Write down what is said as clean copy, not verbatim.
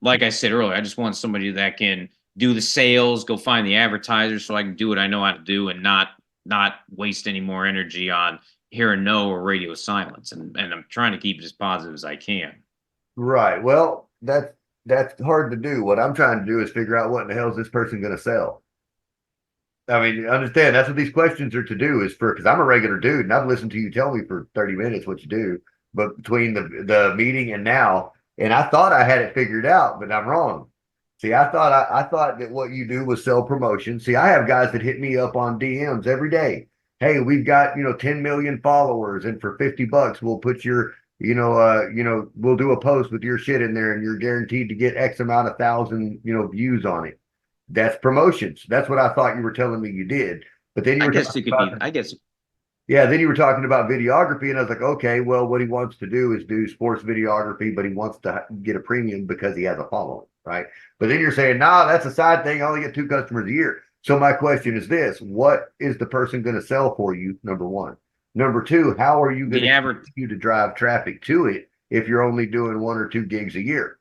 like I said earlier, I just want somebody that can do the sales, go find the advertisers so I can do what I know how to do and not waste any more energy on hearing no or radio silence. And I'm trying to keep it as positive as I can. Right. Well, that's hard to do. What I'm trying to do is figure out what in the hell is this person going to sell. I mean, understand that's what these questions are to do is for because I'm a regular dude and I've listened to you tell me for 30 minutes what you do, but between the meeting and now, and I thought I had it figured out, but I'm wrong. See, I thought that what you do was sell promotion. See, I have guys that hit me up on DMs every day. Hey, we've got 10 million followers, and for $50, we'll put your we'll do a post with your shit in there, and you're guaranteed to get X amount of thousand views on it. That's promotions. That's what I thought you were telling me you did. But then you I were guess talking it could about be, I guess yeah, then you were talking about videography, and I was like, okay, well, what he wants to do is do sports videography, but he wants to get a premium because he has a following, right? But then you're saying, nah, that's a side thing. I only get 2 customers a year. So my question is this: what is the person going to sell for you? Number one. Number two, how are you going the to average continue to drive traffic to it if you're only doing 1 or 2 gigs a year?